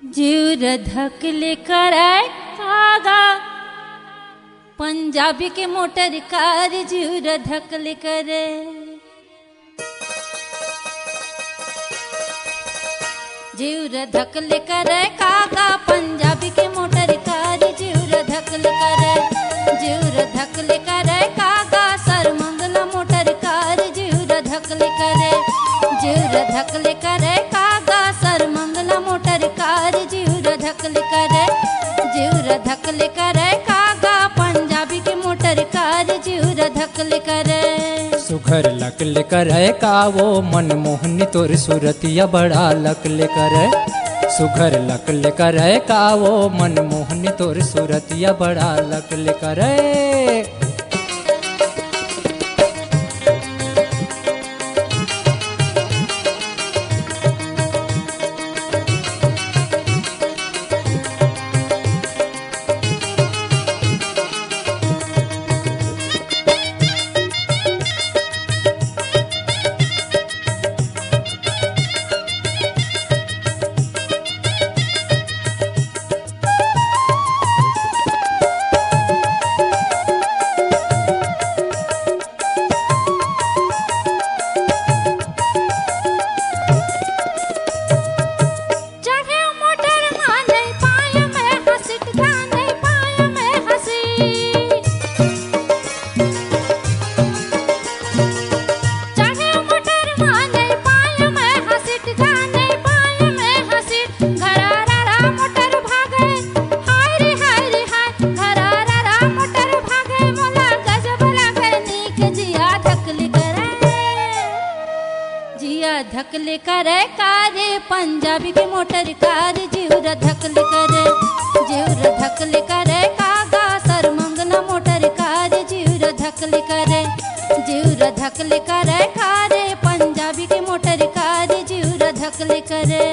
जीव धकले कराय कागा पंजाबी के मोटर कार जीव धकले करे। जीव धकले करे कागा पंजाबी के मोटर कार जीव धकले करे। जीव धकले करे कागा सरमंगला मोटर कार जीव धकले करे। जीव धकले करे कागा सरमंगला मोटर कार जीव धकले करे। जीव धकले करे कागा पंजाबी के मोटर कार जीव धकले करे। सुघर लकले करे का वो मनमोहनी तोर सूरतिया बड़ा लकले करे। सुघर लकले करे का वो मनमोहनी तोर सूरतिया बड़ा लकले करे। धकले करे कारे पंजाबी के मोटर कार जीव धकले करे। जीव धकले करे कागा सरमंगला मोटर कार जीव धकले करे। जीव धकले करे कारे पंजाबी के मोटर कार जीव धकले करे।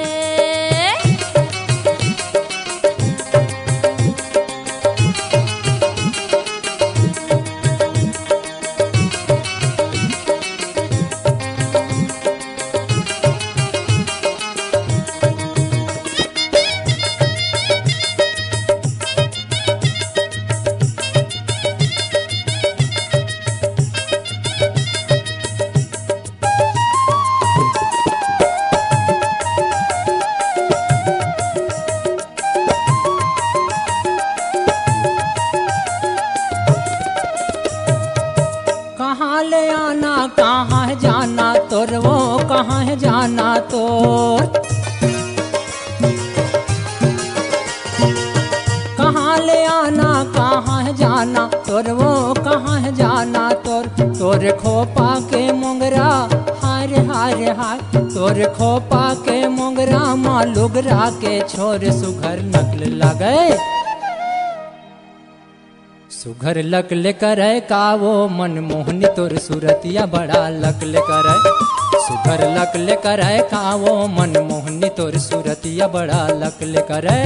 कहाँ ले आना कहाँ है जाना तोर वो कहाँ है जाना तोर। कहाँ ले आना कहाँ है जाना तोर वो कहाँ है जाना तोर। तोर खोपा के मोंगरा हार हार हार। तोर खोपा के मोंगरा माँ लुगरा के छोर सुघर नकल लगे। सुघर लकले करे का वो मनमोहनी तोर सूरतिया बड़ा लकले करे। सुघर लकले करे का वो मनमोहनी तोर सूरतिया बड़ा लकले करे।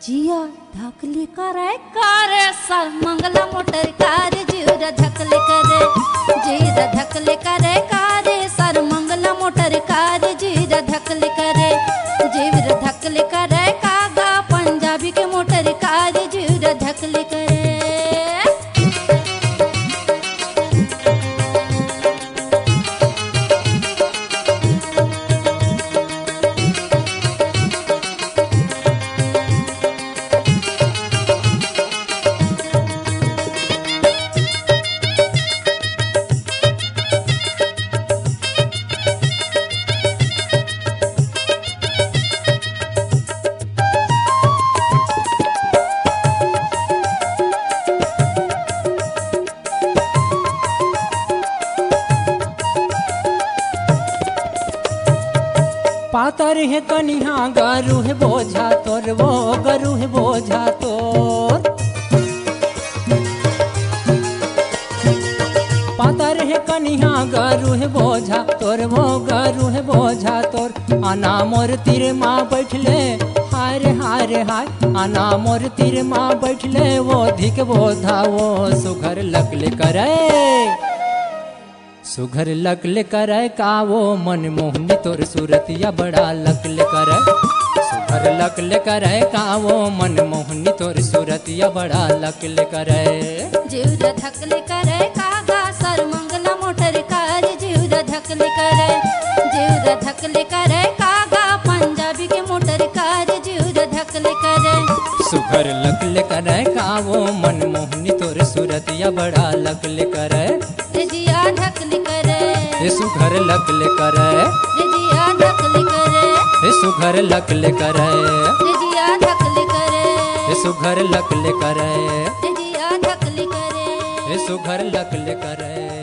जिया धकले करे कारे सरमंगला मोटर कार जीव धकले करे। जीव धकले करे कारे सरमंगला मोटर कार जीव धकले करे। जीव धकले करे कागा पंजाबी के मोटर कार जीव धकले करे। पातर है कनिहा गरु है बोझा तोर, वो गरु है बोझा तोर। पातर है कनिहा गरु है बोझा तोर, वो गरु है बोझा तोर। आना मोर तीर माँ बैठले हाय हाय हाय, आना मोर तीर माँ बैठले वो धिक बोधा वो सुघर लगले करे, सुघर लगले करे का वो मन मोहनी तोर सूरतिया बड़ा लगले करे, सुघर लगले करे का वो मन मोहनी तोर सूरतिया बड़ा लगले करे। जीवर धकले करे कागा सर मंगला मोटर कार, जीवर धकले करे, जीवर धकले करे कागा पंजाबी के मोटर कार, जीवर धकले करे। सुघर लगले करे का वो मन मोहनी तोर सूरतिया बड़ा लगले करे, जिया धकले करे, ये सुघर लगले करे, जिया धकले करे, ये सुघर लगले करे, जिया धकले करे, ये सुघर लगले करे, जिया धकले करे। ये सुघर लगले करे।